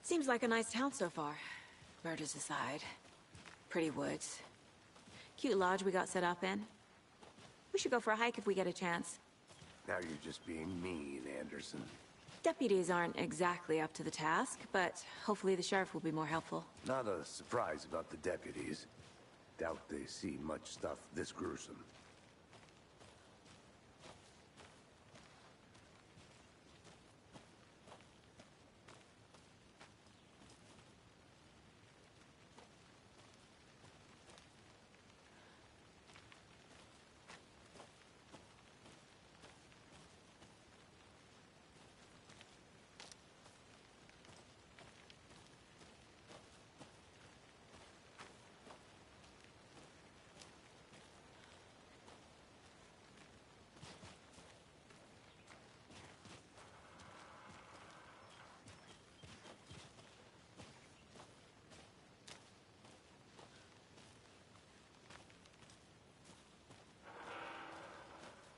Seems like a nice town so far. Murders aside. Pretty woods. Cute lodge we got set up in. We should go for a hike if we get a chance. Now you're just being mean, Anderson. Deputies aren't exactly up to the task, but hopefully the sheriff will be more helpful. Not a surprise about the deputies. Doubt they see much stuff this gruesome.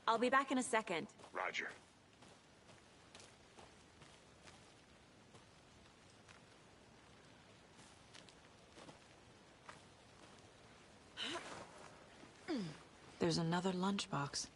I'll be back in a second. Roger. There's another lunchbox.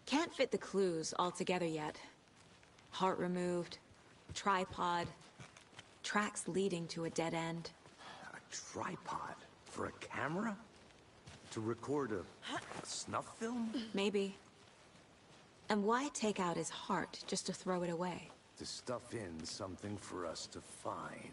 Can't fit the clues all together yet. Heart removed, tripod, tracks leading to a dead end. A tripod? For a camera? To record a snuff film? Maybe. And why take out his heart just to throw it away? To stuff in something for us to find.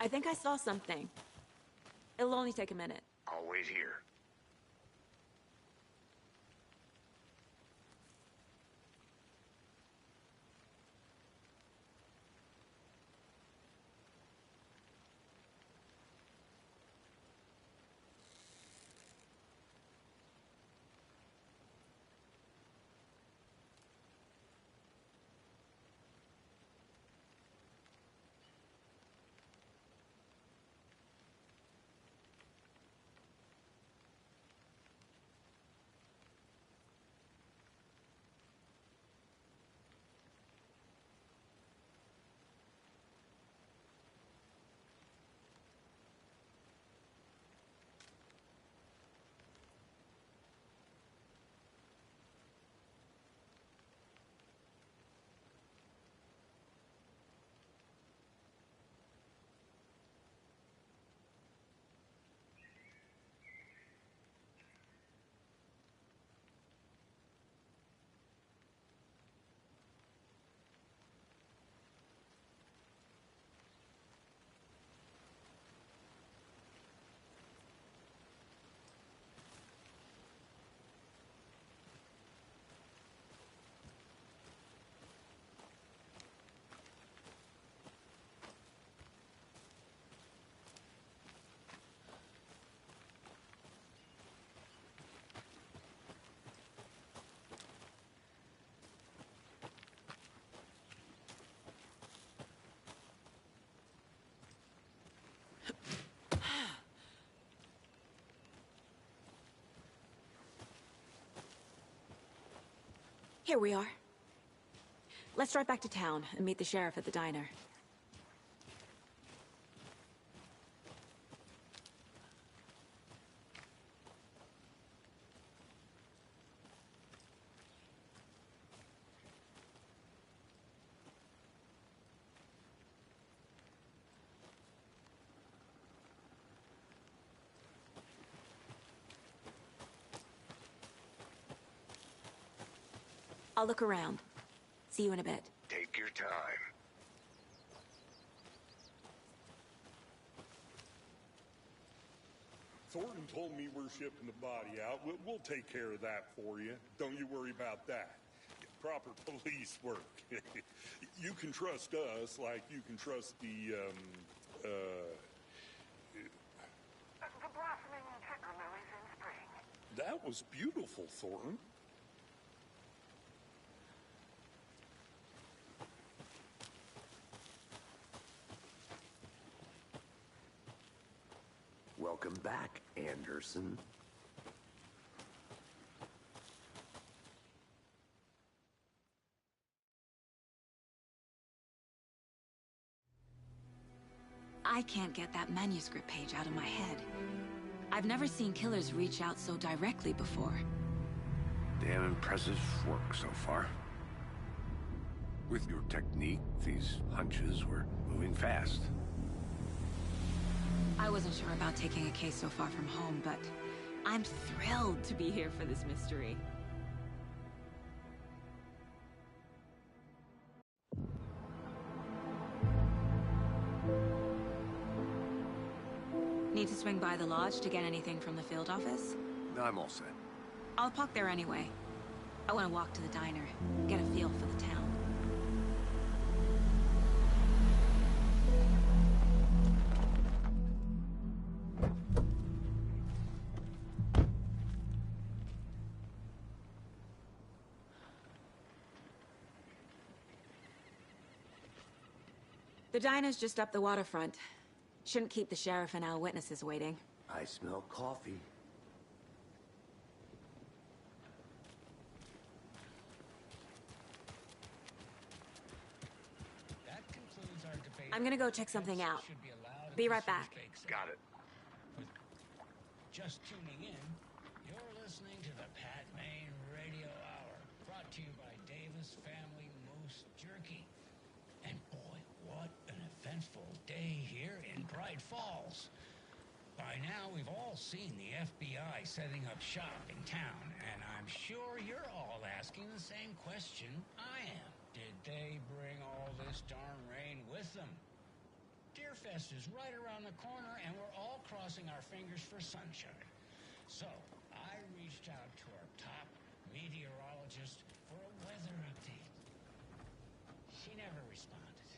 I think I saw something. It'll only take a minute. I'll wait here. Here we are. Let's drive back to town and meet the sheriff at the diner. I'll look around. See you in a bit. Take your time. Thornton told me we're shipping the body out. We'll take care of that for you. Don't you worry about that. Proper police work. You can trust us like you can trust the blossoming trickle lilies in spring. That was beautiful, Thornton. Welcome back, Anderson. I can't get that manuscript page out of my head. I've never seen killers reach out so directly before. Damn impressive work so far. With your technique, these hunches were moving fast. I wasn't sure about taking a case so far from home, but I'm thrilled to be here for this mystery. Need to swing by the lodge to get anything from the field office? I'm all set. I'll park there anyway. I want to walk to the diner, get a feel for the town. The diner's just up the waterfront. Shouldn't keep the sheriff and our witnesses waiting. I smell coffee. That concludes our debate. I'm gonna go check something out. Should be allowed Be at right the back. sweepstakes. Got it. Just tuning in, you're listening to the Pat Maine Radio Hour, brought to you by Davis Family Moose Jerky. And boy, what an eventful day here in Bright Falls. By now, we've all seen the FBI setting up shop in town, and I'm sure you're all asking the same question I am. Did they bring all this darn rain with them? Deerfest is right around the corner, and we're all crossing our fingers for sunshine. So, I reached out to our top meteorologist for a weather update. She never responded,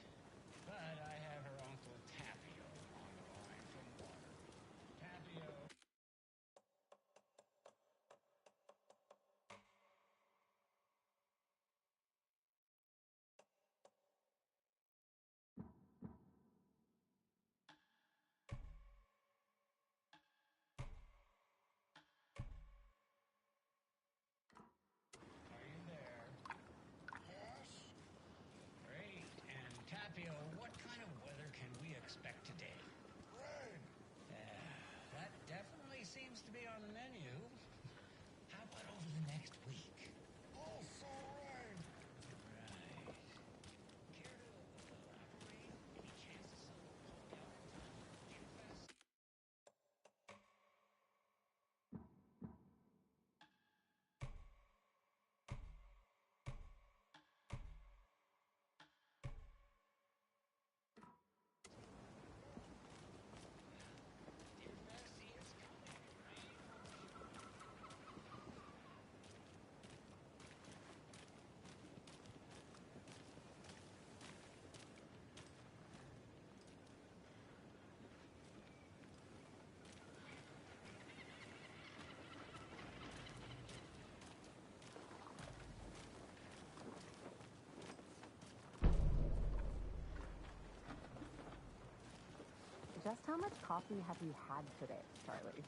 but I have her uncle Tapio on the line from water. Tapio. Are you there? Yes. Great. And Tapio, what kind of weather can we expect today? Rain. That definitely seems to be on the menu. How about over the next week? Also rain. Right. Care to elaborate? Any chances of a pulkout for Deerfest? Deerfest, see, it's coming. Rain or shine. Just how much coffee have you had today, Charlie?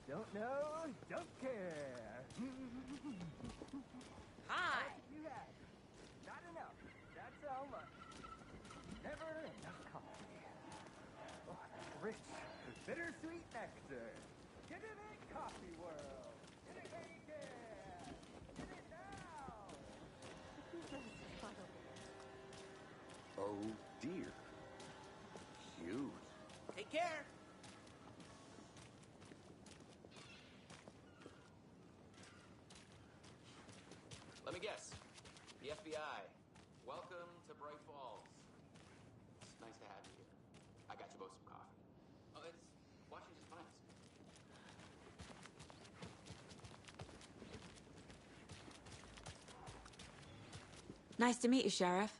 Don't No, don't care. Hi! You had. Not enough. That's how much. Never enough coffee. Oh, rich, bittersweet nectar. Get it in, coffee world. Get it, bacon. Get it now. Oh dear. Cute. Take care. Let me guess. The FBI. Welcome to Bright Falls. It's nice to have you here. I got you both some coffee. Oh, it's Washington's finest. Nice to meet you, Sheriff.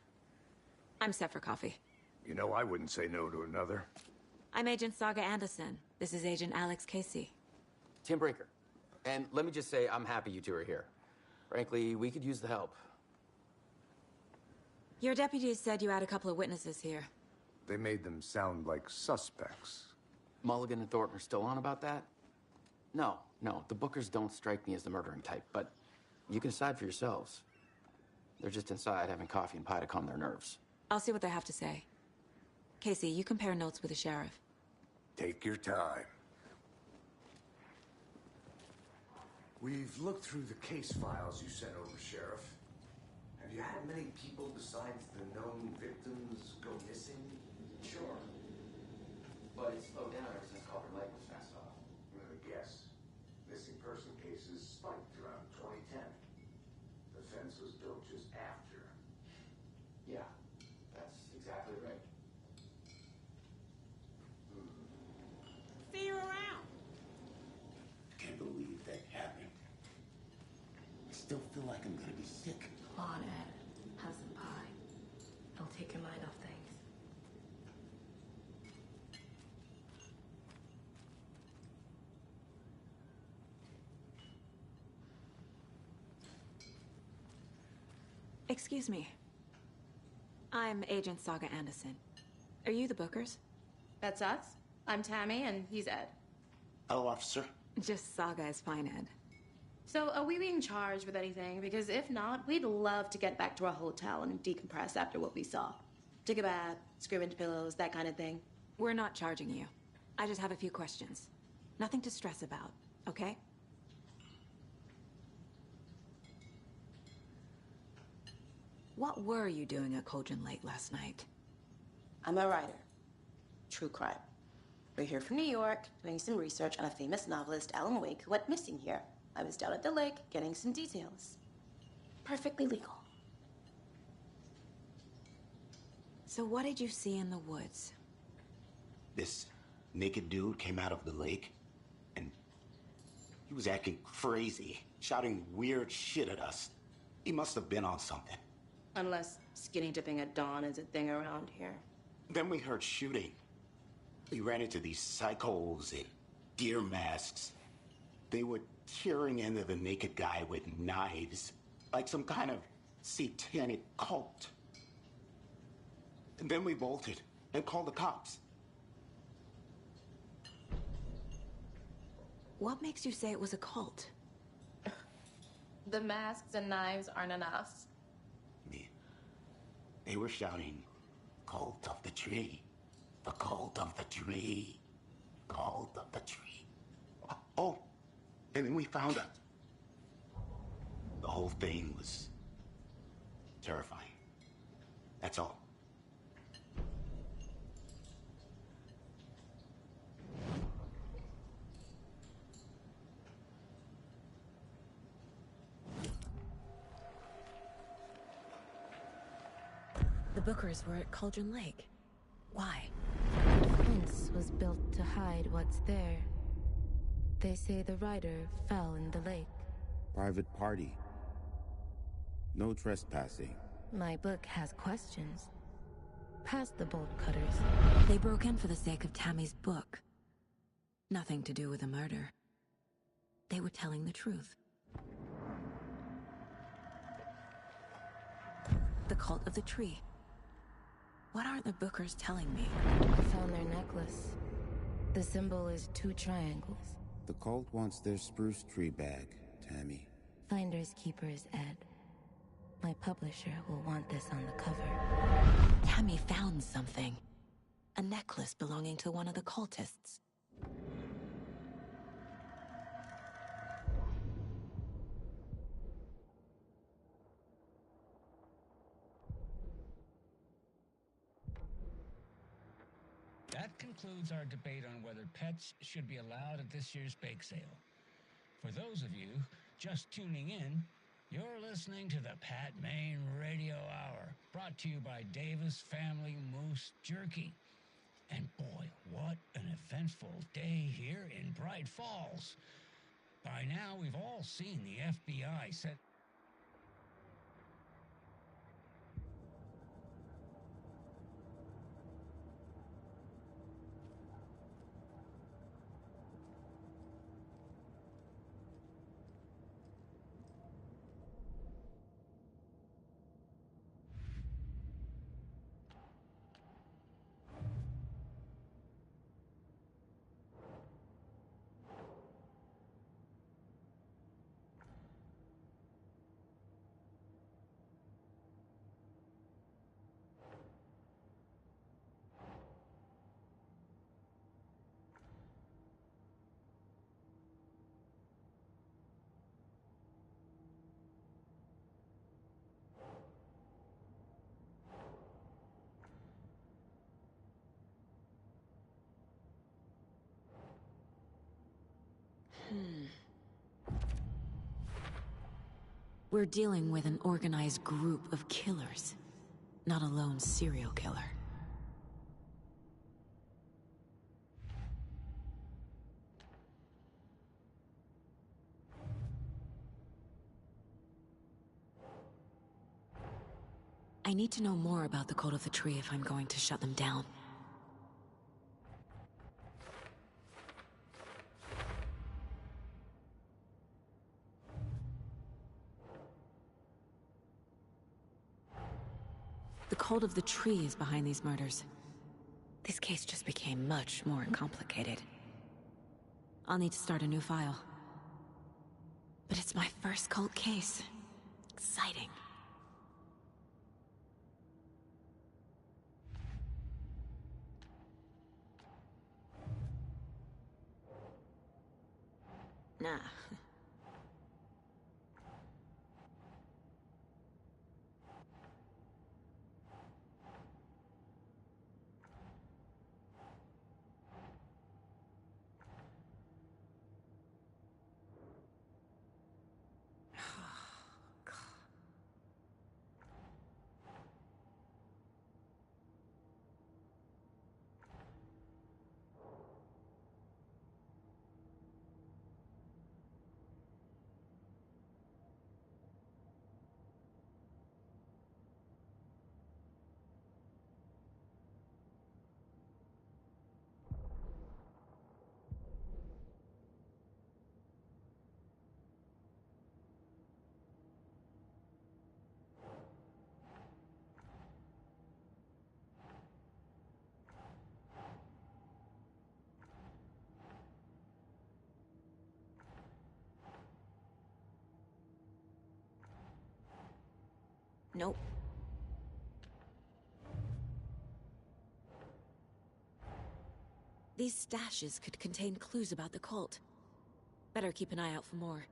I'm set for coffee. You know, I wouldn't say no to another. I'm Agent Saga Anderson. This is Agent Alex Casey. Tim Breaker. And let me just say, I'm happy you two are here. Frankly, we could use the help. Your deputies said you had a couple of witnesses here. They made them sound like suspects. Mulligan and Thornton are still on about that? No, the Bookers don't strike me as the murdering type, but you can decide for yourselves. They're just inside having coffee and pie to calm their nerves. I'll see what they have to say. Casey, you compare notes with the sheriff. Take your time. We've looked through the case files you sent over, Sheriff. Have you had many people besides the known victims go missing? Sure. But it slowed down ever since Culver Lake was fast off. I'm gonna guess. Missing person cases spiked around 2010. The fence was built just after. Yeah, that's exactly right. See you around. Can't believe that happened. I still feel like I'm gonna be sick. Come on, Ed. Have some pie. It'll take your mind off things. Excuse me. I'm Agent Saga Anderson. Are you the Bookers? That's us. I'm Tammy, and he's Ed. Hello, officer. Just Saga is fine, Ed. So, are we being charged with anything? Because if not, we'd love to get back to our hotel and decompress after what we saw. Take a bath, scream into pillows, that kind of thing. We're not charging you. I just have a few questions. Nothing to stress about, okay? What were you doing at Cauldron Lake last night? I'm a writer. True crime. We're here from New York, doing some research on a famous novelist, Alan Wake, who went missing here. I was down at the lake, getting some details. Perfectly legal. So what did you see in the woods? This naked dude came out of the lake, and he was acting crazy, shouting weird shit at us. He must have been on something. Unless skinny dipping at dawn is a thing around here. Then we heard shooting. We ran into these psychos in deer masks. They were tearing into the naked guy with knives, like some kind of satanic cult. And then we bolted and called the cops. What makes you say it was a cult? The masks and knives aren't enough. They were shouting, "Cult of the tree, the cult of the tree, cult of the tree." Oh, and then we found out. The whole thing was terrifying. That's all. The Bookers were at Cauldron Lake. Why? The fence was built to hide what's there. They say the rider fell in the lake. Private party. No trespassing. My book has questions. Past the bolt cutters. They broke in for the sake of Tammy's book. Nothing to do with a murder. They were telling the truth. The cult of the tree. What are the Bookers telling me? I found their necklace. The symbol is 2 triangles. The cult wants their spruce tree back, Tammy. Finders keepers, Ed. My publisher will want this on the cover. Tammy found something. A necklace belonging to one of the cultists. That concludes our debate on whether pets should be allowed at this year's bake sale. For those of you just tuning in, you're listening to the Pat Maine Radio Hour, brought to you by Davis Family Moose Jerky. And boy, what an eventful day here in Bright Falls. By now, we've all seen the FBI set... We're dealing with an organized group of killers, not a lone serial killer. I need to know more about the Code of the Tree if I'm going to shut them down. The Cult of the Tree is behind these murders. This case just became much more complicated. I'll need to start a new file. But it's my first cult case. Exciting. Nah. Nope. These stashes could contain clues about the cult. Better keep an eye out for more.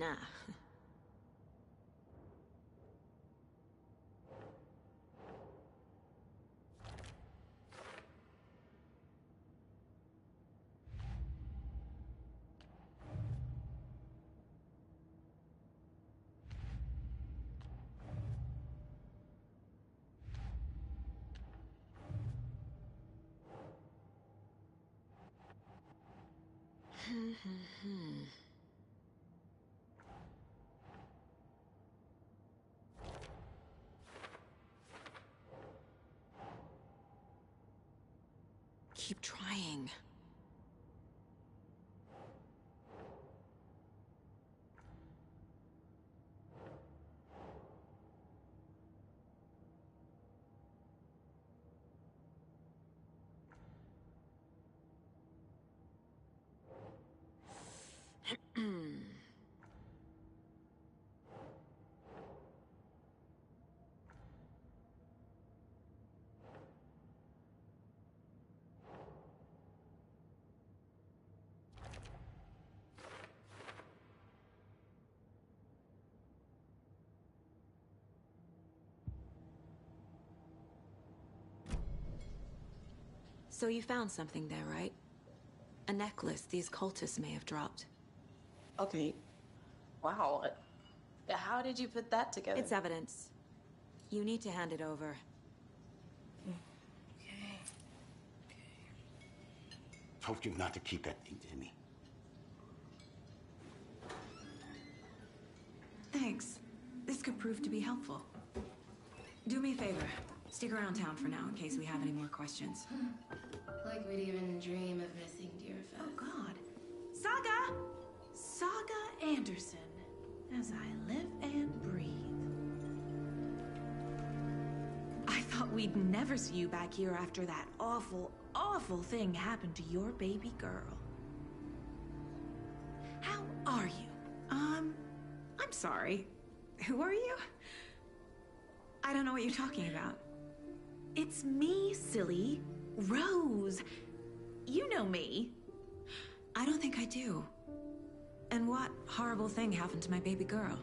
Nah. Keep trying. So you found something there, right? A necklace these cultists may have dropped. Okay. Wow. How did you put that together? It's evidence. You need to hand it over. Okay. Told you not to keep that thing to me. Thanks. This could prove to be helpful. Do me a favor. Stick around town for now in case we have any more questions. Like we'd even dream of missing Deerfest. Oh, God. Saga! Saga Anderson. As I live and breathe. I thought we'd never see you back here after that awful, awful thing happened to your baby girl. How are you? I'm sorry. Who are you? I don't know what you're talking about. It's me, silly. Rose. You know me. I don't think I do. And what horrible thing happened to my baby girl?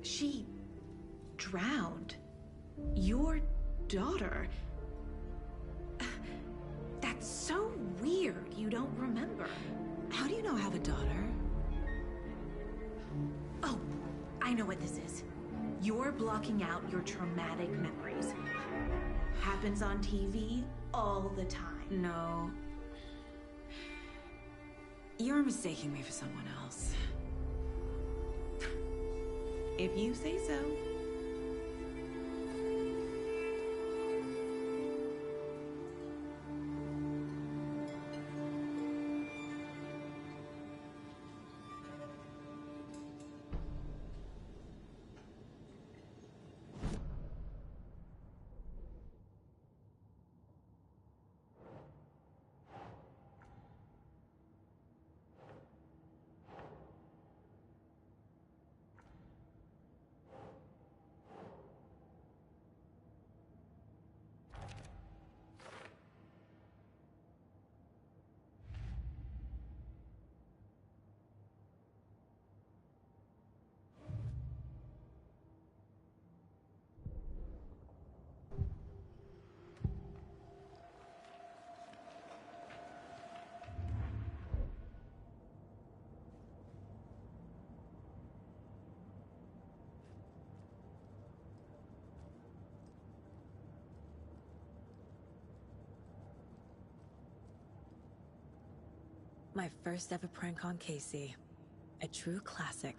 She drowned. Your daughter. That's so weird you don't remember. How do you know I have a daughter? Oh, I know what this is. You're blocking out your traumatic memories. Happens on TV all the time. No. You're mistaking me for someone else. If you say so. My first ever prank on Casey. A true classic.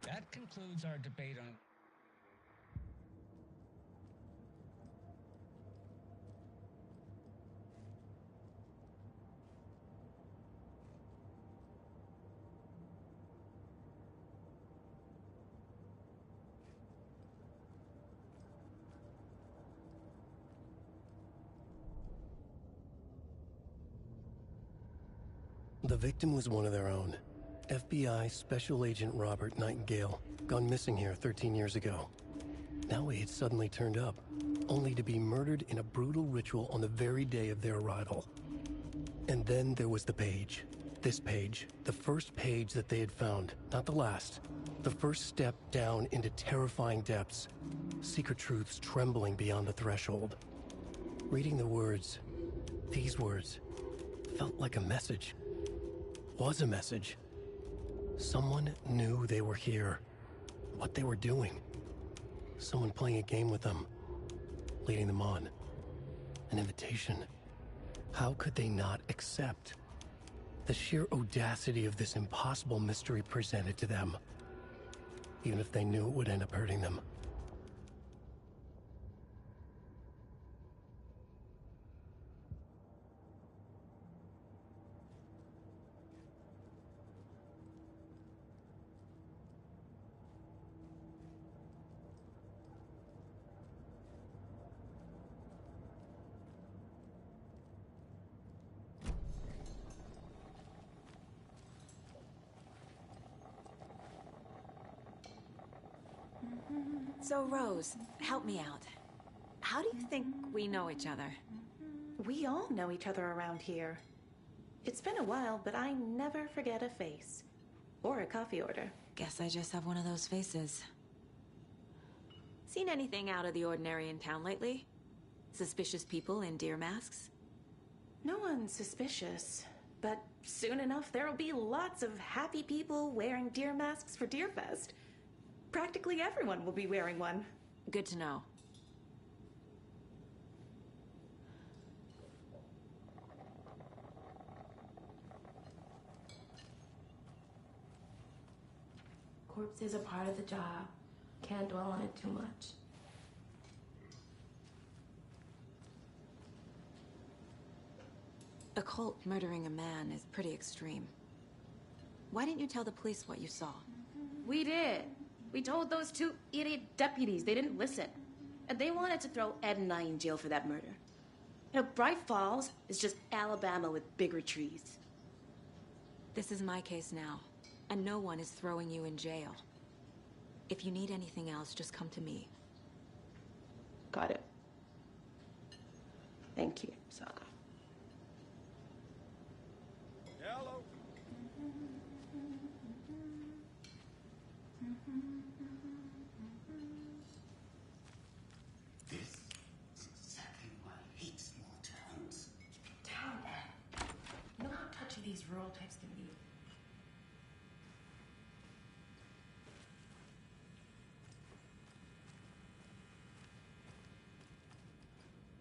That concludes our debate on... The victim was one of their own. FBI Special Agent Robert Nightingale, gone missing here 13 years ago. Now he had suddenly turned up, only to be murdered in a brutal ritual on the very day of their arrival. And then there was the page. This page, the first page that they had found, not the last. The first step down into terrifying depths. Secret truths trembling beyond the threshold. Reading the words, these words, felt like a message. Was a message. Someone knew they were here. What they were doing. Someone playing a game with them. Leading them on. An invitation. How could they not accept? The sheer audacity of this impossible mystery presented to them. Even if they knew it would end up hurting them. So, Rose, help me out. How do you think we know each other? We all know each other around here. It's been a while, but I never forget a face. Or a coffee order. Guess I just have one of those faces. Seen anything out of the ordinary in town lately? Suspicious people in deer masks? No one's suspicious. But soon enough, there'll be lots of happy people wearing deer masks for Deerfest. Practically everyone will be wearing one. Good to know. Corpses are part of the job. Can't dwell on it too much. A cult murdering a man is pretty extreme. Why didn't you tell the police what you saw? We did. We told those two idiot deputies. They didn't listen. And they wanted to throw Ed and I in jail for that murder. You know, Bright Falls is just Alabama with bigger trees. This is my case now, and no one is throwing you in jail. If you need anything else, just come to me. Got it. Thank you, Saga. Hello. This is exactly why I hate small towns. Town, Ed. You know how touchy these rural types can be.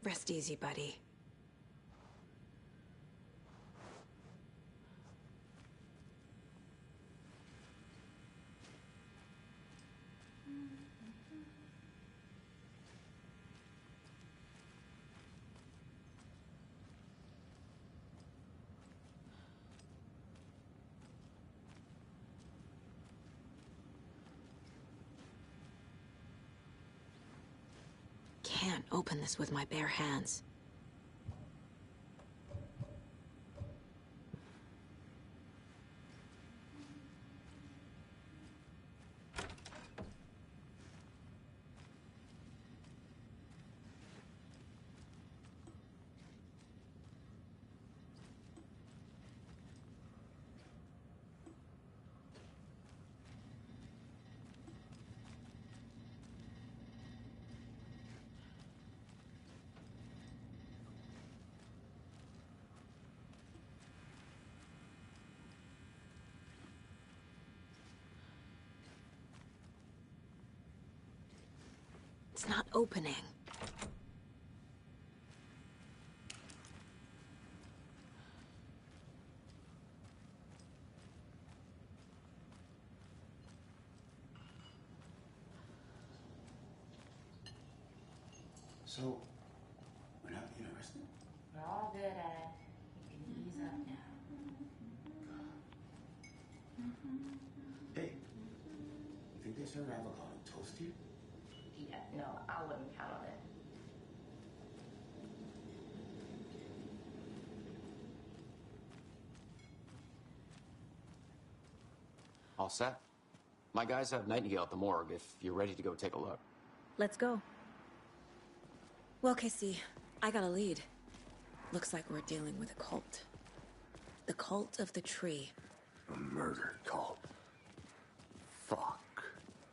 Rest easy, buddy. Can't open this with my bare hands. It's not opening. So, we're not being arrested? We're all good, Ed. You can ease up now. Hey, you think they serve avocado toast here? Yeah, no, I wouldn't count on it. All set? My guys have Nightingale at the morgue if you're ready to go take a look. Let's go. Well, Casey, I got a lead. Looks like we're dealing with a cult. The Cult of the Tree. A murder cult. Fuck.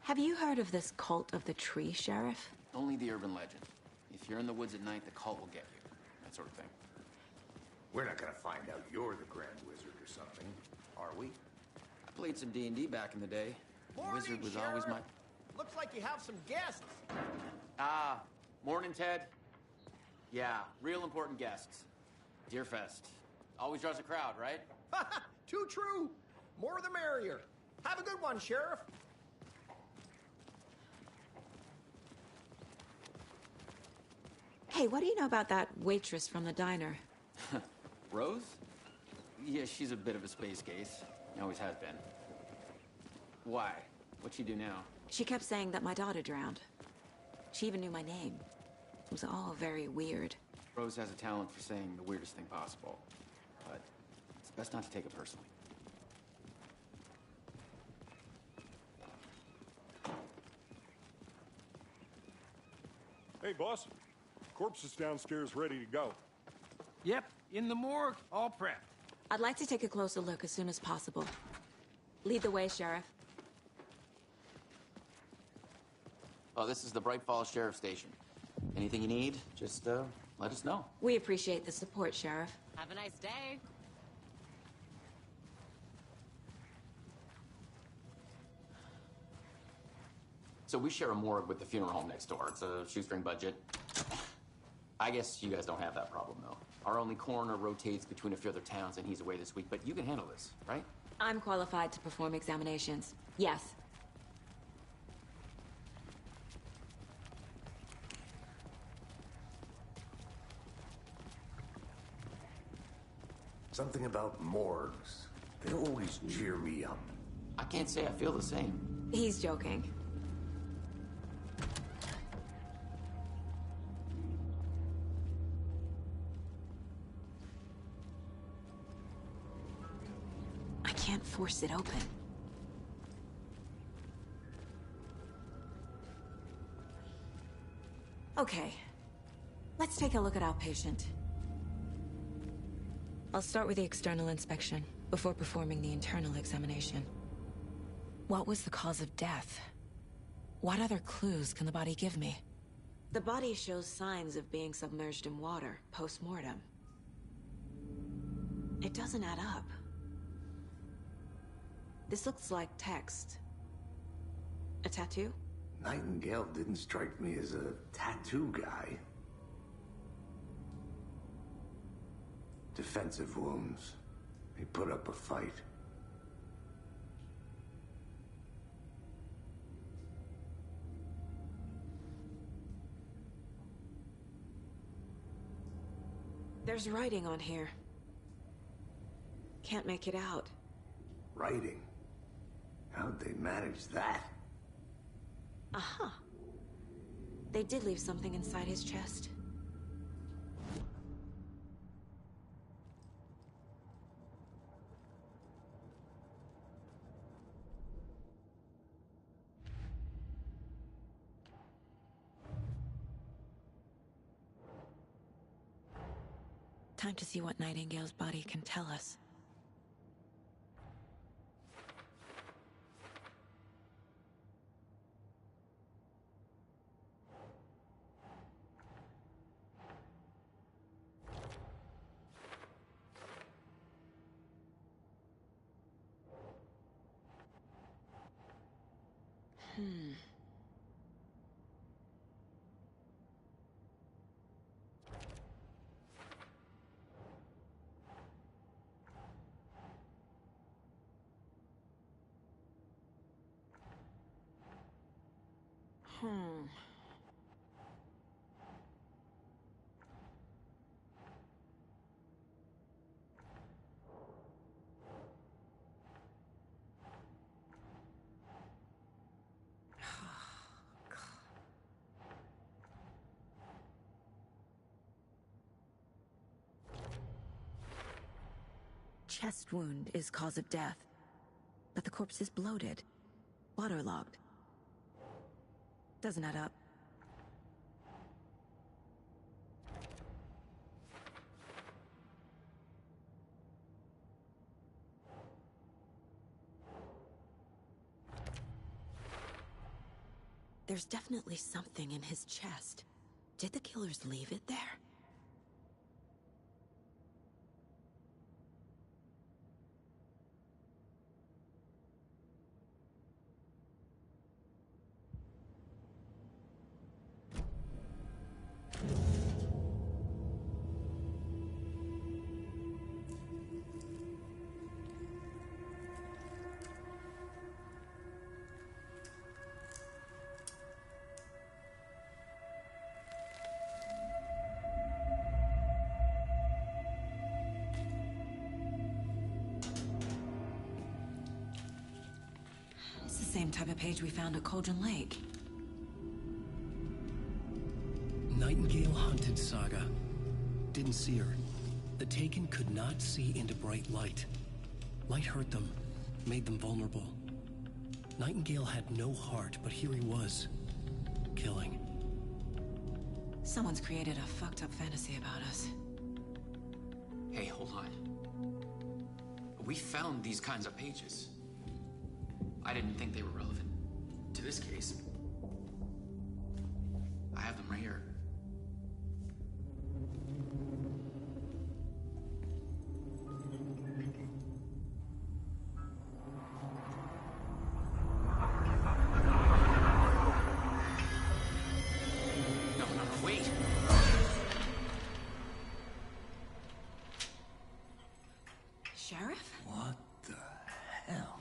Have you heard of this Cult of the Tree, Sheriff? Only the urban legend. If you're in the woods at night, the cult will get you. That sort of thing. We're not gonna find out you're the Grand Wizard or something, are we? I played some D&D back in the day. The Wizard was Sheriff. always my... Looks like you have some guests. Ah, morning, Ted. Yeah, real important guests. Deerfest. Always draws a crowd, right? Too true. More the merrier. Have a good one, Sheriff. Hey, what do you know about that waitress from the diner? Rose? Yeah, she's a bit of a space case. Always has been. Why? What'd she do now? She kept saying that my daughter drowned. She even knew my name. It was all very weird. Rose has a talent for saying the weirdest thing possible. But it's best not to take it personally. Hey, boss. Corpse is downstairs ready to go. Yep, in the morgue, all prepped. I'd like to take a closer look as soon as possible. Lead the way, Sheriff. Oh, this is the Bright Falls Sheriff Station. Anything you need, just let us know. We appreciate the support, Sheriff. Have a nice day. So we share a morgue with the funeral home next door. It's a shoestring budget. I guess you guys don't have that problem, though. Our only coroner rotates between a few other towns, and he's away this week. But you can handle this, right? I'm qualified to perform examinations. Yes. Something about morgues. They always cheer me up. I can't say I feel the same. He's joking. I can't force it open. Okay. Let's take a look at our patient. I'll start with the external inspection before performing the internal examination. What was the cause of death? What other clues can the body give me? The body shows signs of being submerged in water post-mortem. It doesn't add up. This looks like text. A tattoo? Nightingale didn't strike me as a tattoo guy. Defensive wounds. He put up a fight. There's writing on here. Can't make it out. Writing? How'd they manage that? Aha. They did leave something inside his chest. Time to see what Nightingale's body can tell us. Chest wound is cause of death, but the corpse is bloated, waterlogged. Doesn't add up. There's definitely something in his chest. Did the killers leave it there? Same type of page we found at Cauldron Lake. Nightingale hunted Saga. Didn't see her. The Taken could not see into bright light. Light hurt them, made them vulnerable. Nightingale had no heart, but here he was, killing. Someone's created a fucked up fantasy about us. Hey, hold on. We found these kinds of pages. I didn't think they were relevant to this case. I have them right here. No, wait. Sheriff? What the hell?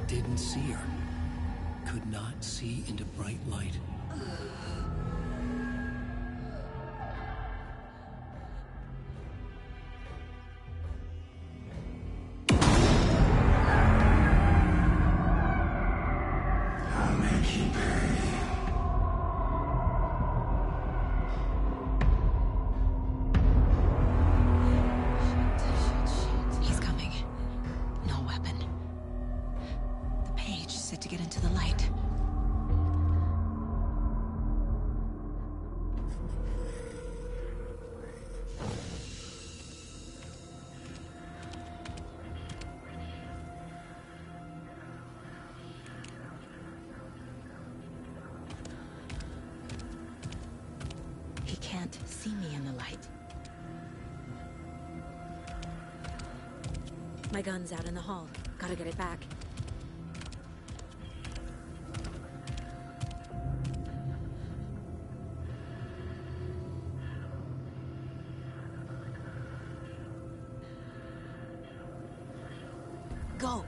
Didn't see her. Could not see into bright light. I'll make you pay. He's coming. No weapon. The page said to get into the light. He can't see me in the light. My gun's out in the hall. Gotta get it back. Go!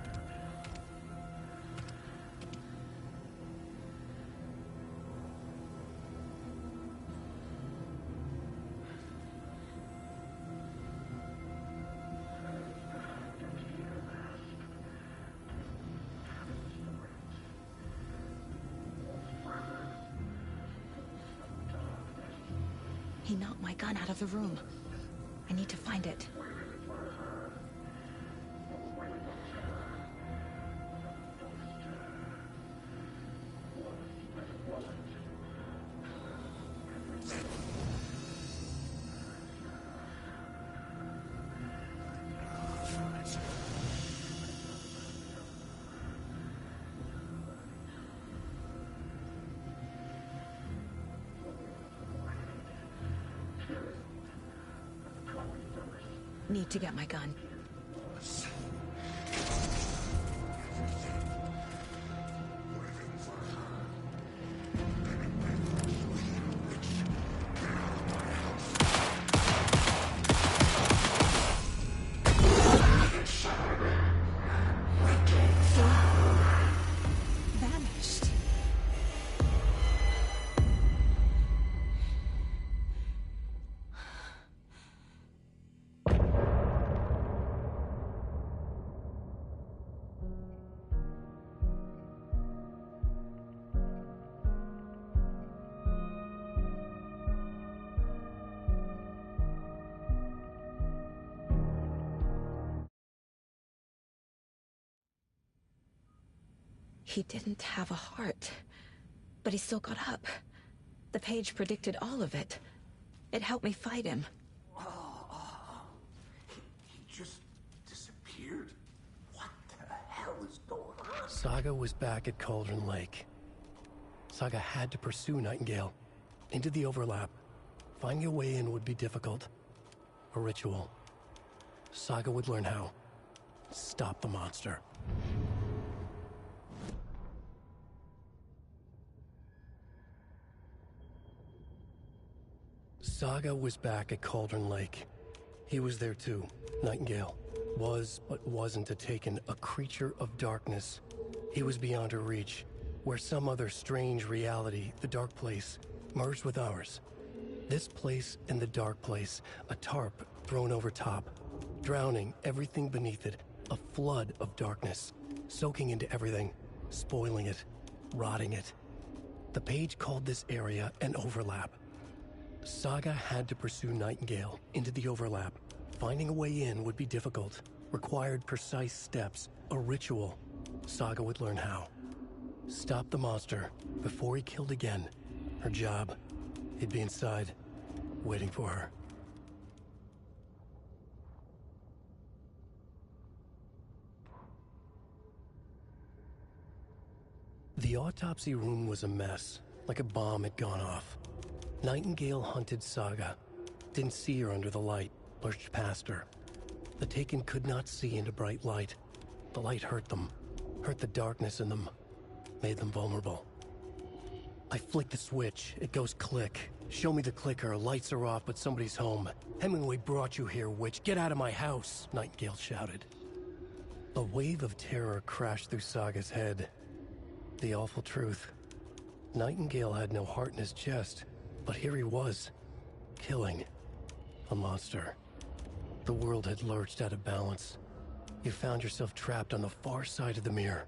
He knocked my gun out of the room. I need to find it. Need to get my gun. Vanished. He didn't have a heart, but he still got up. The page predicted all of it. It helped me fight him. He just disappeared? What the hell is going on? Saga was back at Cauldron Lake. Saga had to pursue Nightingale into the overlap. Finding a way in would be difficult. A ritual. Saga would learn how. Stop the monster. Saga was back at Cauldron Lake. He was there too. Nightingale was, but wasn't a Taken, a creature of darkness. He was beyond her reach, where some other strange reality, the Dark Place, merged with ours. This place and the Dark Place, a tarp thrown over top, drowning everything beneath it, a flood of darkness, soaking into everything, spoiling it, rotting it. The page called this area an overlap. Saga had to pursue Nightingale into the overlap. Finding a way in would be difficult, required precise steps, a ritual. Saga would learn how. Stop the monster before he killed again. Her job, he'd be inside, waiting for her. The autopsy room was a mess, like a bomb had gone off. Nightingale hunted Saga. Didn't see her under the light, lurched past her. The Taken could not see into bright light. The light hurt them, hurt the darkness in them, made them vulnerable. I flick the switch, it goes click. Show me the clicker, lights are off, but somebody's home. Hemingway brought you here, witch. Get out of my house, Nightingale shouted. A wave of terror crashed through Saga's head. The awful truth. Nightingale had no heart in his chest. But here he was, killing a monster. The world had lurched out of balance. You found yourself trapped on the far side of the mirror.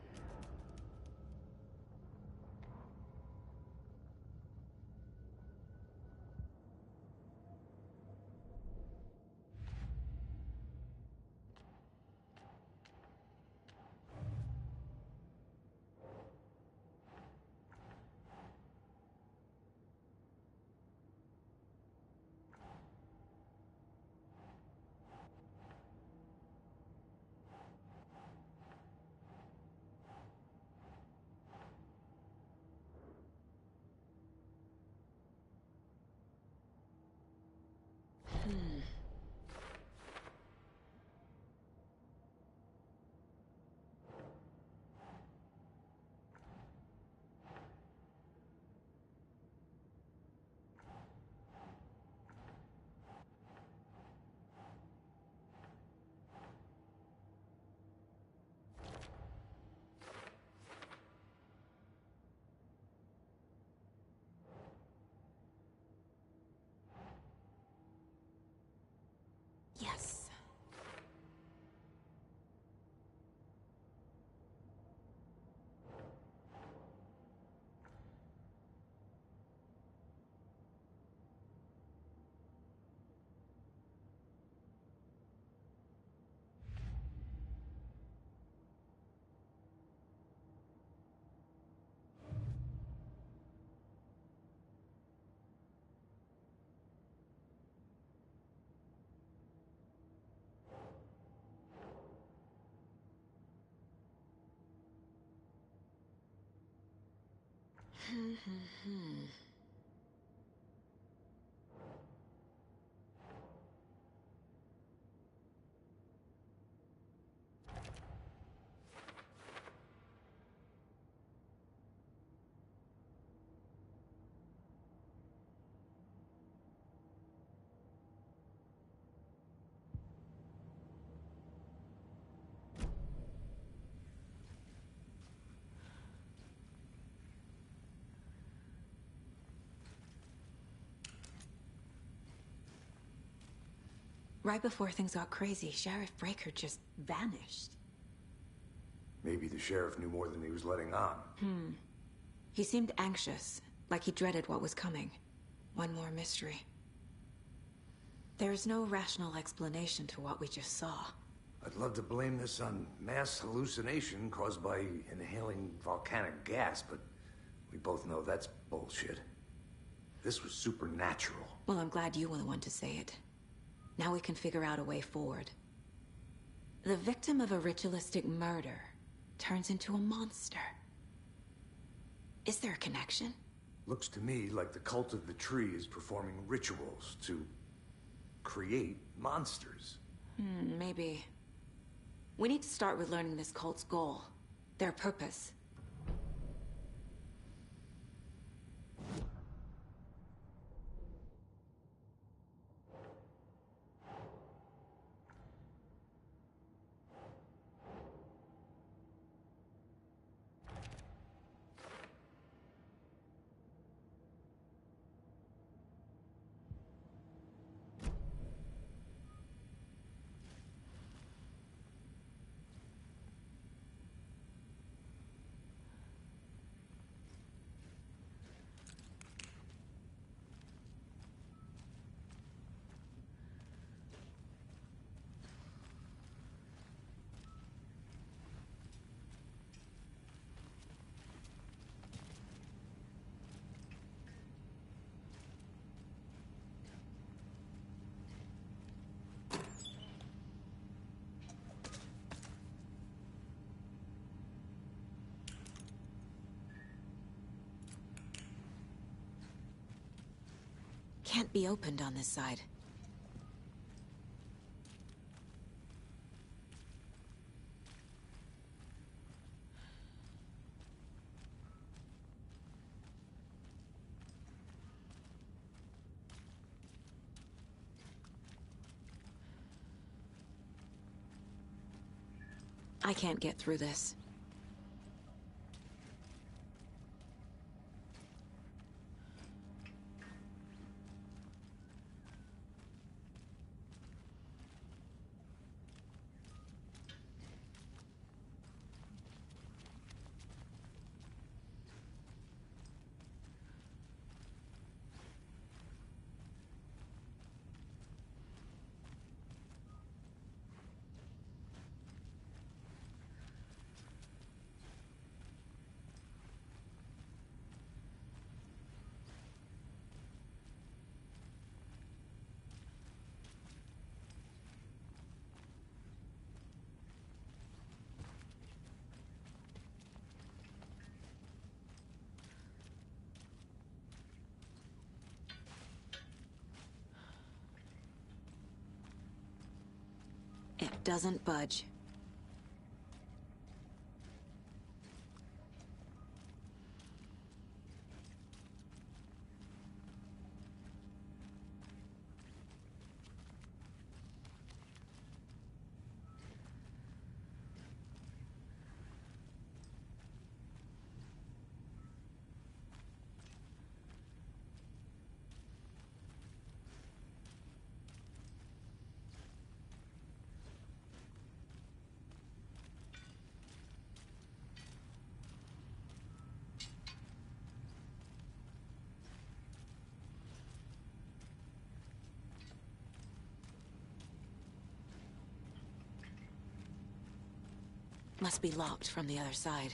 Yes. Right before things got crazy, Sheriff Breaker just vanished. Maybe the sheriff knew more than he was letting on. He seemed anxious, like he dreaded what was coming. One more mystery. There's no rational explanation to what we just saw. I'd love to blame this on mass hallucination caused by inhaling volcanic gas, but we both know that's bullshit. This was supernatural. Well, I'm glad you were the one to say it. Now we can figure out a way forward. The victim of a ritualistic murder turns into a monster. Is there a connection? Looks to me like the cult of the tree is performing rituals to create monsters. Maybe. We need to start with learning this cult's goal, their purpose. Can't be opened on this side. I can't get through this. It doesn't budge. Must be locked from the other side.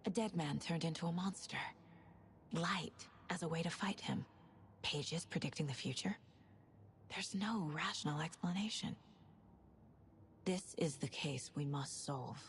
A dead man turned into a monster. Light as a way to fight him. Pages predicting the future? There's no rational explanation. This is the case we must solve.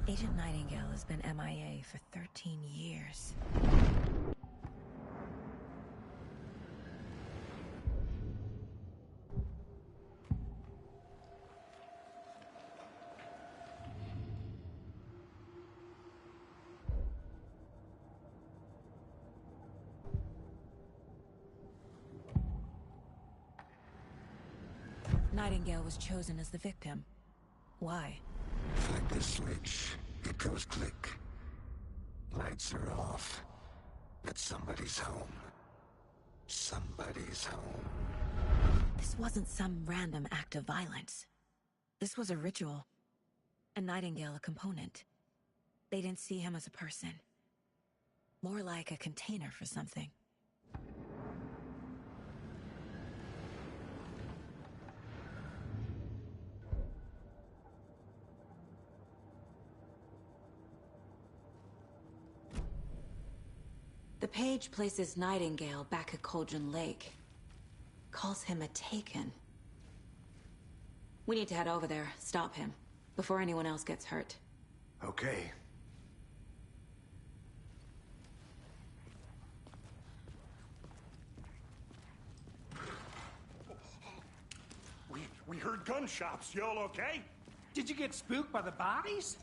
Agent Nightingale has been MIA for 13 years. Nightingale was chosen as the victim. Why? Flick the switch. It goes click. Lights are off. But somebody's home. Somebody's home. This wasn't some random act of violence. This was a ritual. And Nightingale a component. They didn't see him as a person. More like a container for something. The page places Nightingale back at Cauldron Lake. Calls him a Taken. We need to head over there, stop him, before anyone else gets hurt. Okay. We heard gunshots. Y'all okay? Did you get spooked by the bodies?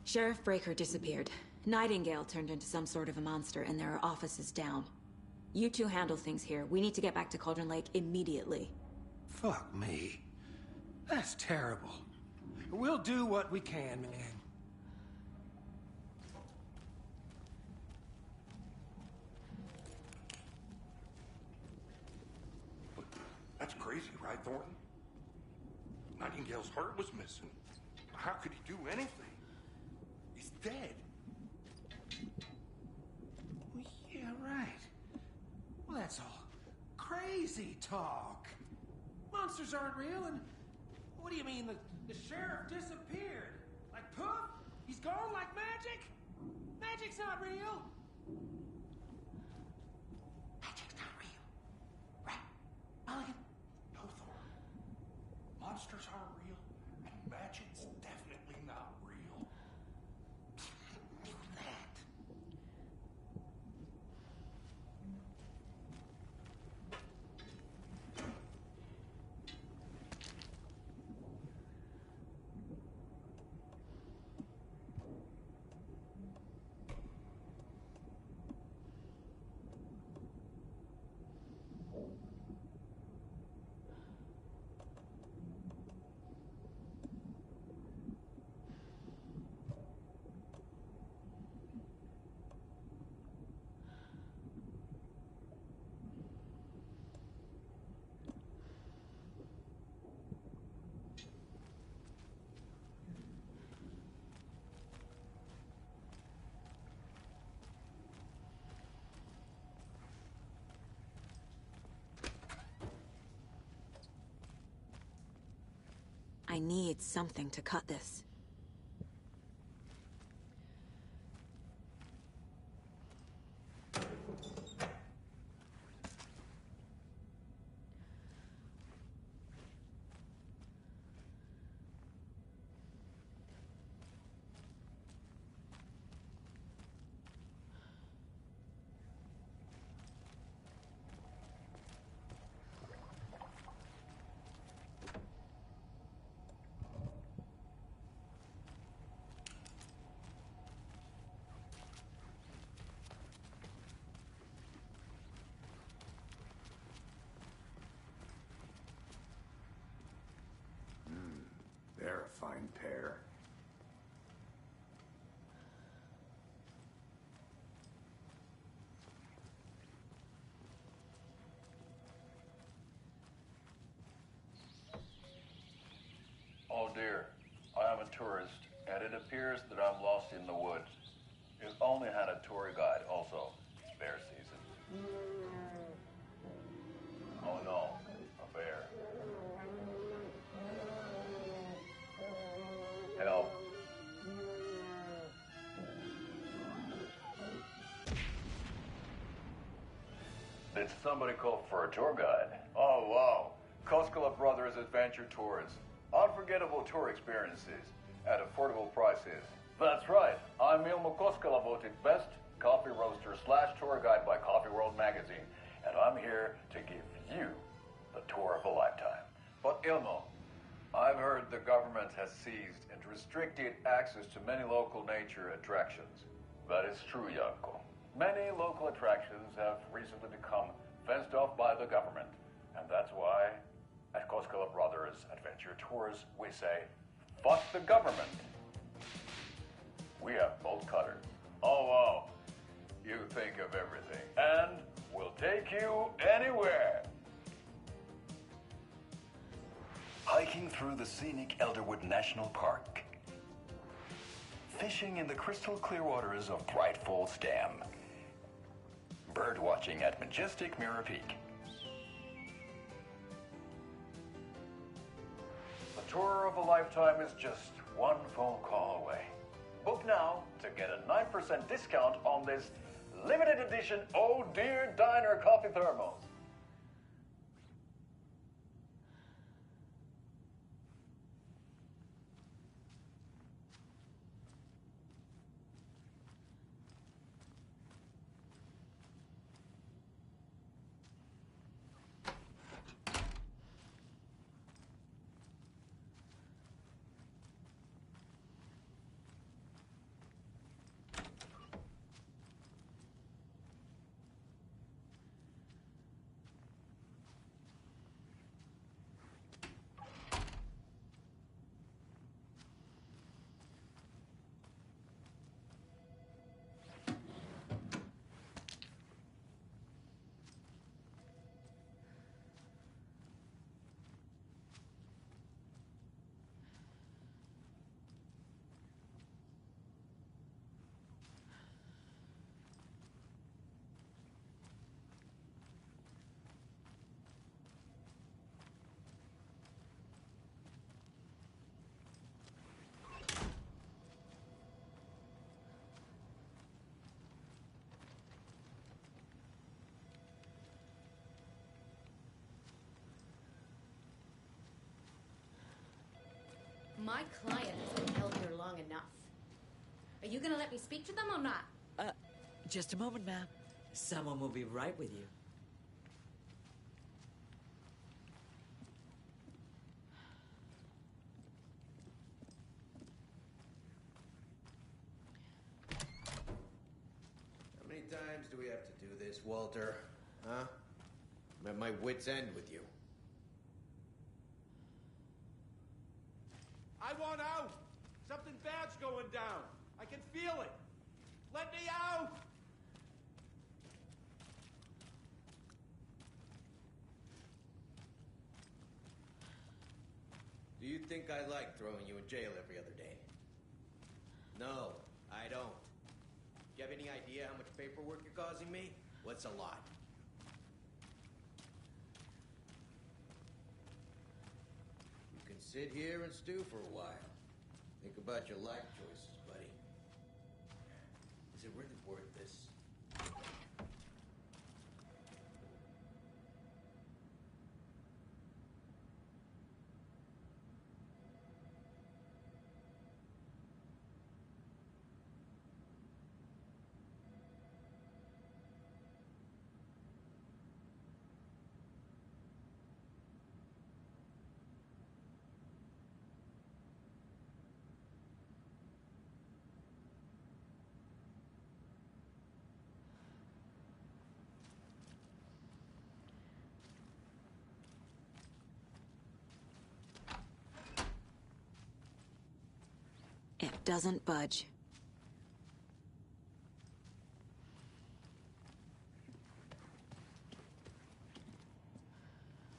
Sheriff Breaker disappeared. Nightingale turned into some sort of a monster, and there are offices down. You two handle things here. We need to get back to Cauldron Lake immediately. Fuck me. That's terrible. We'll do what we can, man. That's crazy, right, Thornton? Nightingale's heart was missing. How could he do anything? He's dead. Well, yeah, right. Well, that's all crazy talk. Monsters aren't real, and what do you mean the sheriff disappeared? Like poof? He's gone like magic? Magic's not real. Magic's not real. Right? Mulligan? No, Thornton. Monsters aren't real, and magic's definitely not real. Knew that. I need something to cut this. They're a fine pair. Oh dear, I am a tourist, and it appears that I'm lost in the woods. If only had a tour guide also. It's bear season. Oh no, a bear. Help. Did somebody call for a tour guide? Oh wow, Koskela Brothers Adventure Tours. Unforgettable tour experiences at affordable prices. That's right. I'm Ilmo Koskela, voted best coffee roaster / tour guide by Coffee World magazine. And I'm here to give you the tour of a lifetime. But Ilmo, I've heard the government has seized and restricted access to many local nature attractions. That is true, Janko. Many local attractions have recently become fenced off by the government. And that's why, at Koskela Brothers Adventure Tours, we say, fuck the government. We have bolt cutters. Oh, wow. You think of everything. And we'll take you anywhere. Hiking through the scenic Elderwood National Park. Fishing in the crystal clear waters of Bright Falls Dam. Bird watching at majestic Mirror Peak. The tour of a lifetime is just one phone call away. Book now to get a 9% discount on this limited edition Oh Dear Diner coffee thermos. My client has been held here long enough. Are you gonna let me speak to them or not? Just a moment, ma'am. Someone will be right with you. How many times do we have to do this, Walter? Huh? I'm at my wit's end with you. I want out! Something bad's going down. I can feel it. Let me out! Do you think I like throwing you in jail every other day? No, I don't. Do you have any idea how much paperwork you're causing me? What's a lot? You can sit here and stew for a while. Think about your life choices, buddy. Is it really worth this? It doesn't budge.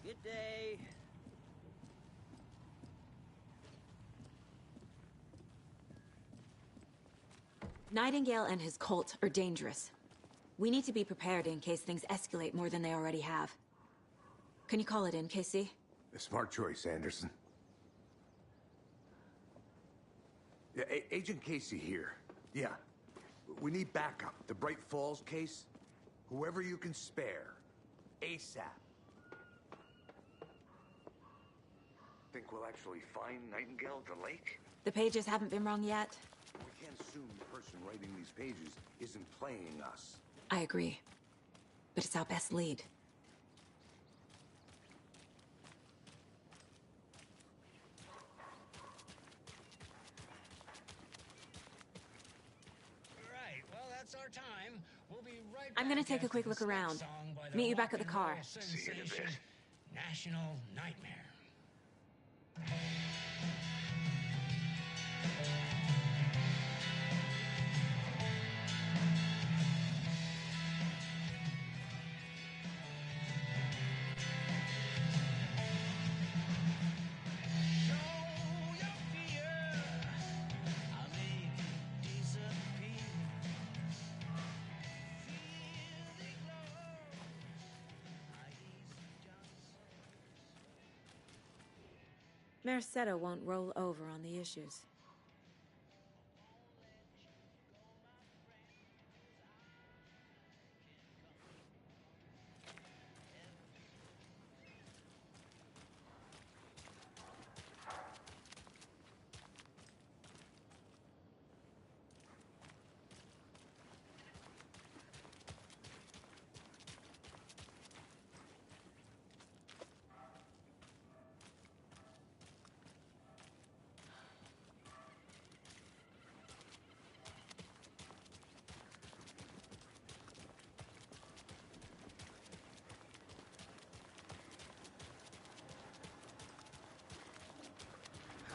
Good day. Nightingale and his cult are dangerous. We need to be prepared in case things escalate more than they already have. Can you call it in, Casey? A smart choice, Anderson. Yeah, Agent Casey here. Yeah. We need backup. The Bright Falls case? Whoever you can spare. ASAP. Think we'll actually find Nightingale at the lake? The pages haven't been wrong yet. We can't assume the person writing these pages isn't playing us. I agree. But it's our best lead. Right, well, that's our time. We'll be right back. I'm gonna take a quick look around. Meet you back at the car. See you in a bit. National Nightmare. Mercado won't roll over on the issues.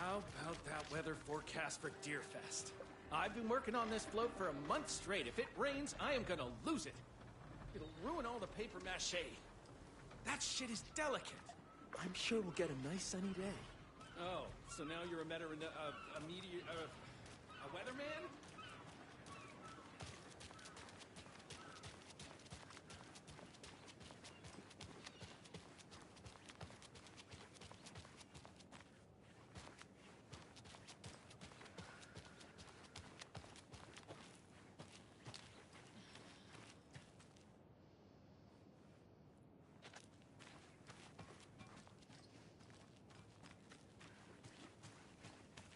How about that weather forecast for Deerfest? I've been working on this float for a month straight. If it rains, I am gonna lose it. It'll ruin all the paper mache. That shit is delicate. I'm sure we'll get a nice sunny day. Oh, so now you're a weatherman?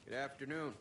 Good afternoon.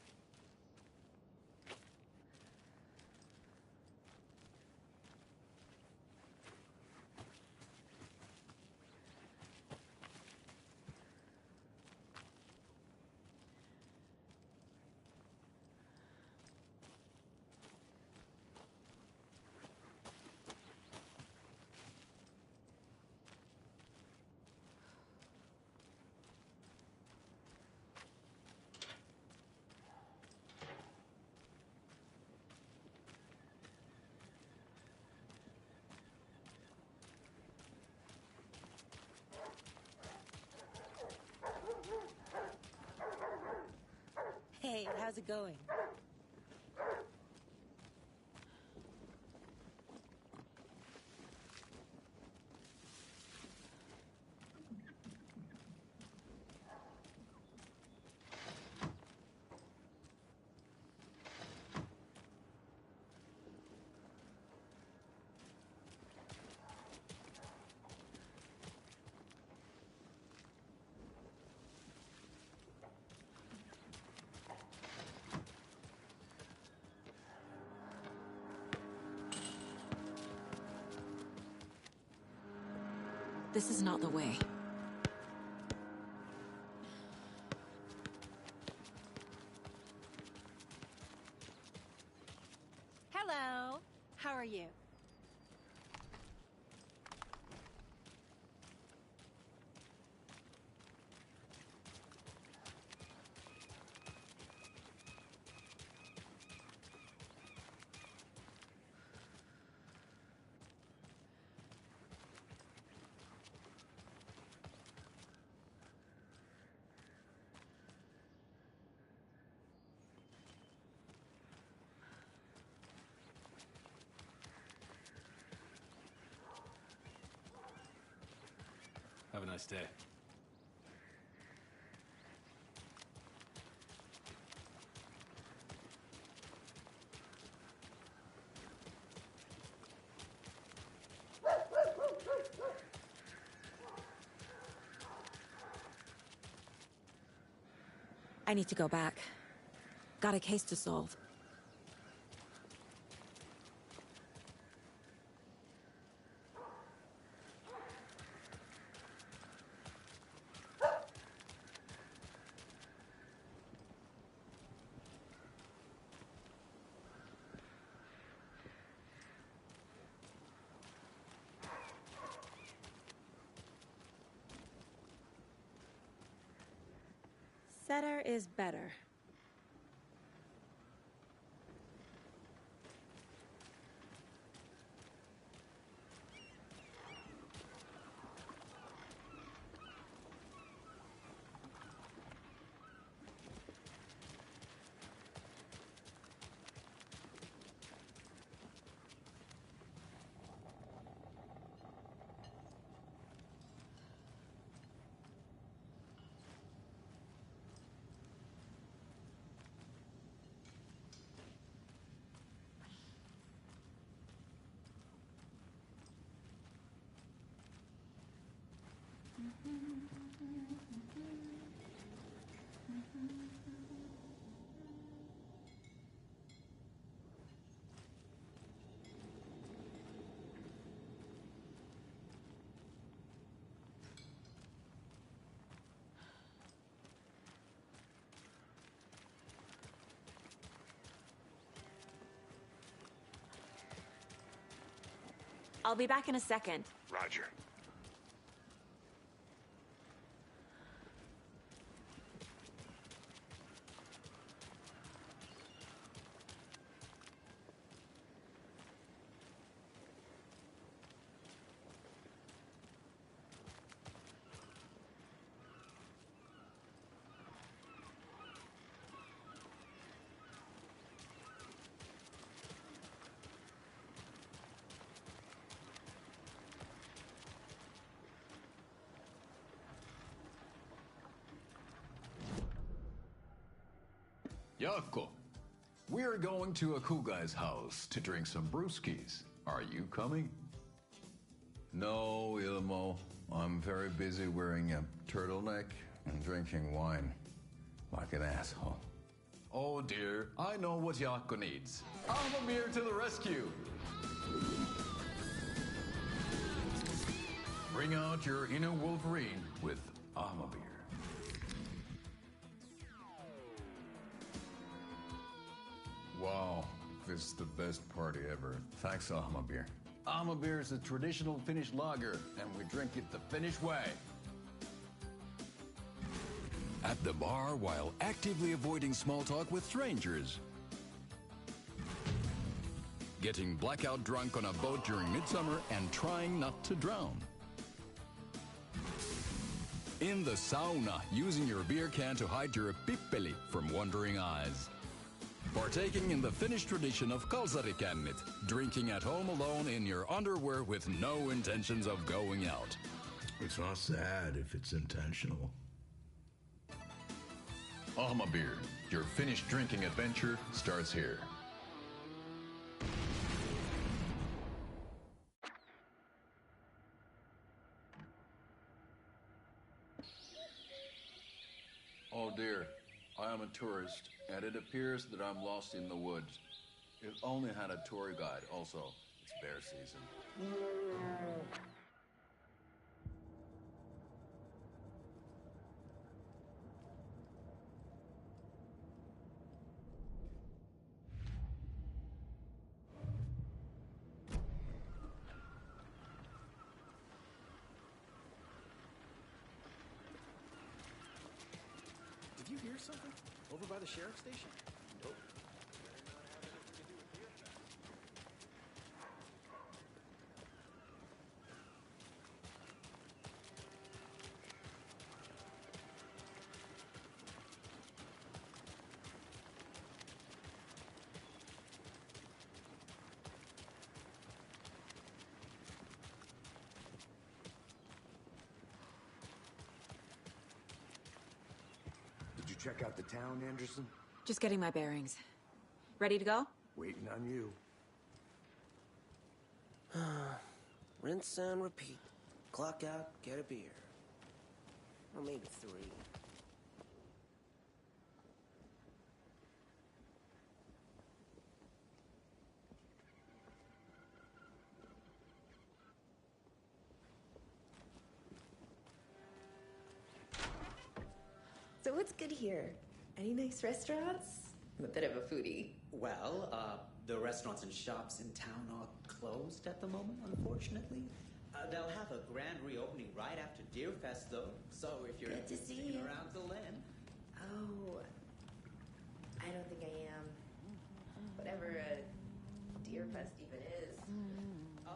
Hey, how's it going? This is not the way. Hello. How are you? Have a nice day. I need to go back. Got a case to solve. Better is better. I'll be back in a second. Roger. Yako, we're going to Akugai's house to drink some brewskis. Are you coming? No, Ilmo. I'm very busy wearing a turtleneck and drinking wine. Like an asshole. Oh dear, I know what Yako needs. Amamir to the rescue! Bring out your inner Wolverine with Amamir. Wow, this is the best party ever. Thanks, Amabir. Amabir is a traditional Finnish lager, and we drink it the Finnish way. At the bar while actively avoiding small talk with strangers. Getting blackout drunk on a boat during midsummer and trying not to drown. In the sauna, using your beer can to hide your pippeli from wandering eyes. Partaking in the Finnish tradition of kalsarikännit, drinking at home alone in your underwear with no intentions of going out. It's not sad if it's intentional. Ahmabir, your Finnish drinking adventure starts here. Oh dear, I am a tourist, and it appears that I'm lost in the woods. If only had a tour guide. Also, it's bear season. Did you hear something? Over by the sheriff's station? Nope. Did you check out the town, Anderson? Just getting my bearings. Ready to go? Waiting on you. Rinse and repeat. Clock out, get a beer. Or maybe 3. So what's good here? Any nice restaurants? I'm a bit of a foodie. Well, the restaurants and shops in town are closed at the moment, unfortunately. They'll have a grand reopening right after Deerfest, though. So if you're Good to see sticking you. around till then, Oh, I don't think I am. Whatever a deer fest even is. Oh.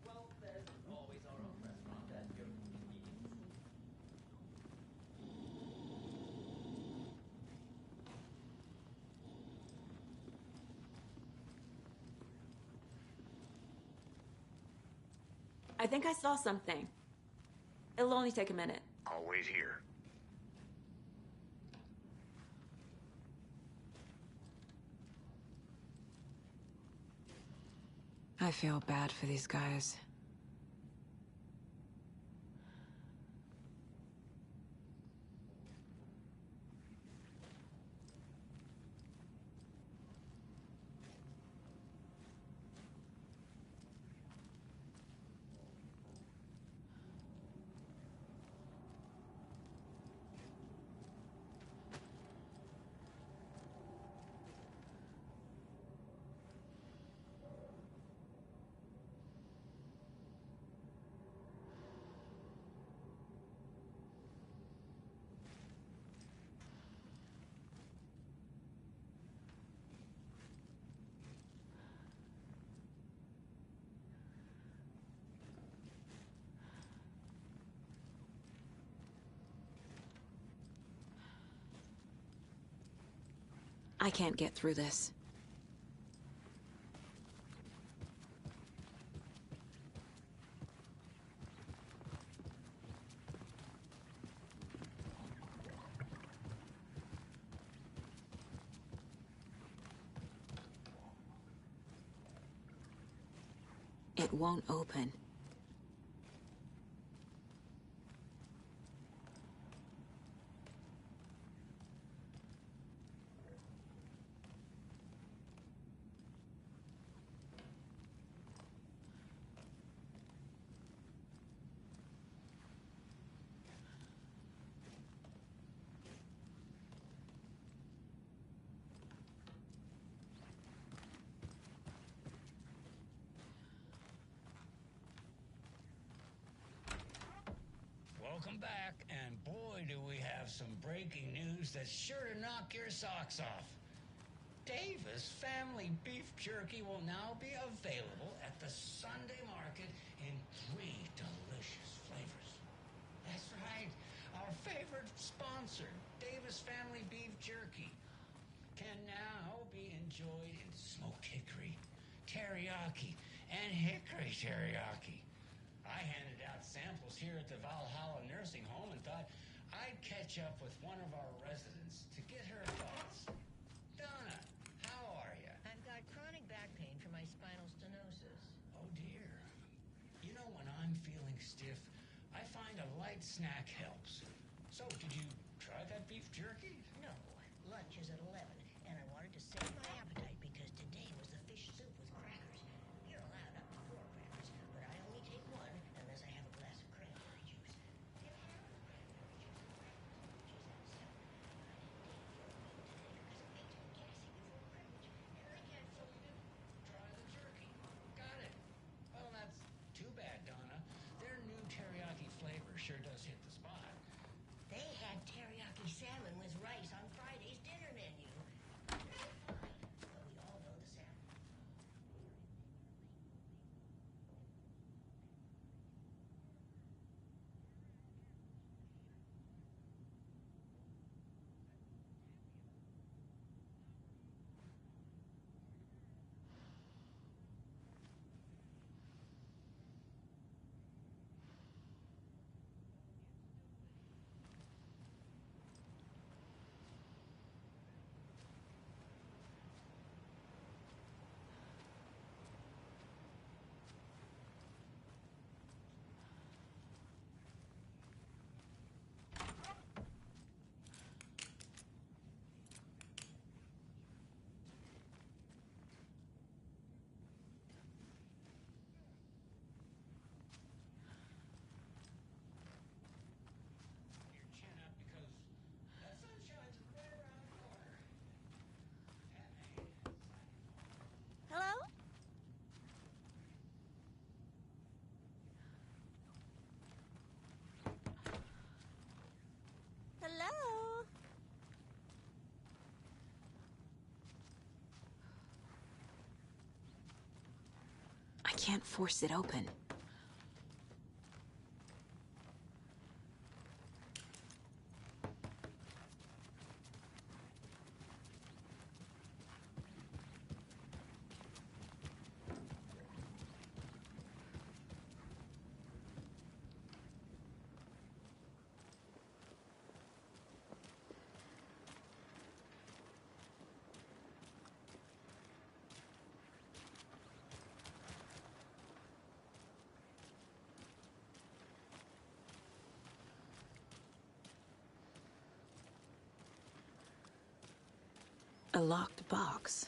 Well, there's always our own restaurant at your convenience. I think I saw something. It'll only take a minute. I'll wait here. I feel bad for these guys. I can't get through this. It won't open. Welcome back, and boy, do we have some breaking news that's sure to knock your socks off. Davis Family Beef Jerky will now be available at the Sunday market in 3 delicious flavors. That's right, our favorite sponsor, Davis Family Beef Jerky, can now be enjoyed in smoked hickory, teriyaki, and hickory teriyaki. I handed out samples here at the Valhalla Nursing Home and thought I'd catch up with one of our residents to get her thoughts. Donna, how are you? I've got chronic back pain from my spinal stenosis. Oh, dear. You know, when I'm feeling stiff, I find a light snack helps. So, did you try that beef jerky? No, lunch is at 11, and I wanted to save my appetite because today was the fish soup with crackers. You're allowed up to 4 crackers, but I only take 1 unless I have a glass of cranberry juice. Try the jerky. Got it. Well, that's too bad, Donna. Their new teriyaki flavor sure does hit the spot. They had teriyaki salmon with rice on Friday's dinner menu. can't force it open. A locked box.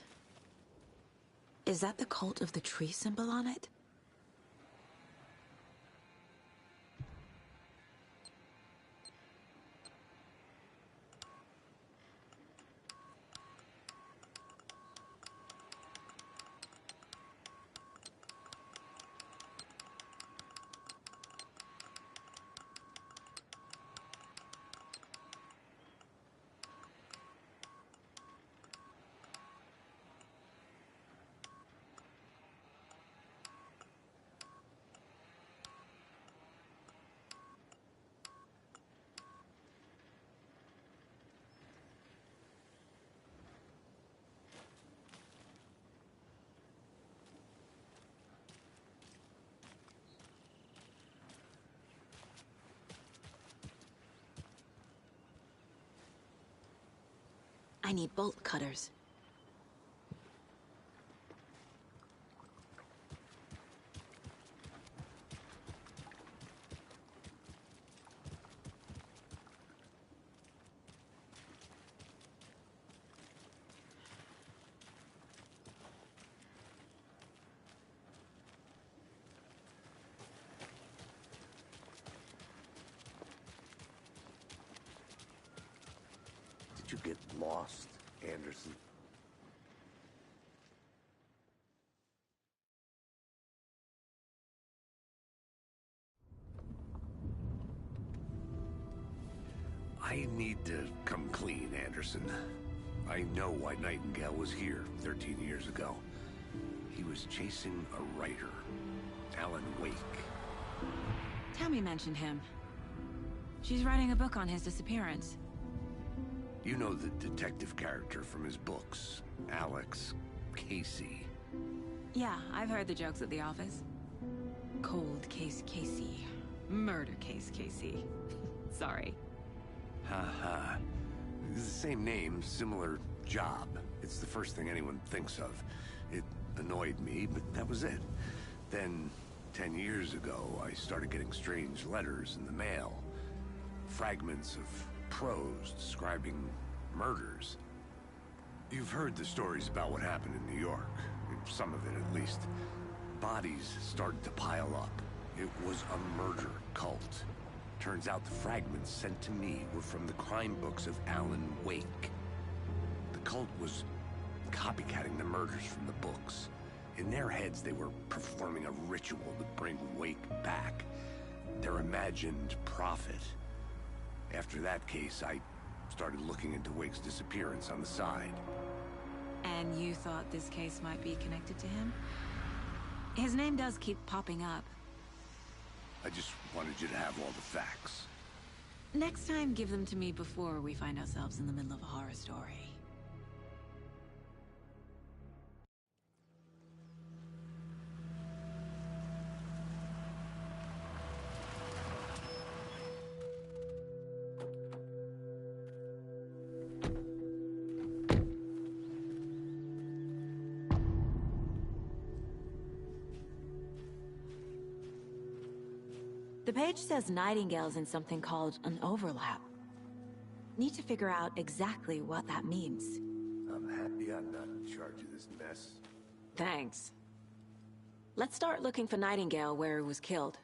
Is that the cult of the tree symbol on it? I need bolt cutters. Did you get lost, Anderson? I need to come clean, Anderson. I know why Nightingale was here 13 years ago. He was chasing a writer, Alan Wake. Tammy mentioned him. She's writing a book on his disappearance. You know the detective character from his books, Alex Casey. Yeah, I've heard the jokes at the office. Cold case Casey. Murder case Casey. Sorry. Ha. It's the same name, similar job. It's the first thing anyone thinks of. It annoyed me, but that was it. Then, 10 years ago, I started getting strange letters in the mail. Fragments of prose describing murders. You've heard the stories about what happened in New York. Some of it, at least. Bodies started to pile up. It was a murder cult. Turns out the fragments sent to me were from the crime books of Alan Wake. The cult was copycatting the murders from the books. In their heads, they were performing a ritual to bring Wake back. Their imagined prophet. After that case, I started looking into Wake's disappearance on the side. And you thought this case might be connected to him? His name does keep popping up. I just wanted you to have all the facts. Next time, give them to me before we find ourselves in the middle of a horror story. The page says Nightingale's in something called an overlap. Need to figure out exactly what that means. I'm happy I'm not in charge of this mess. Thanks. Let's start looking for Nightingale where he was killed.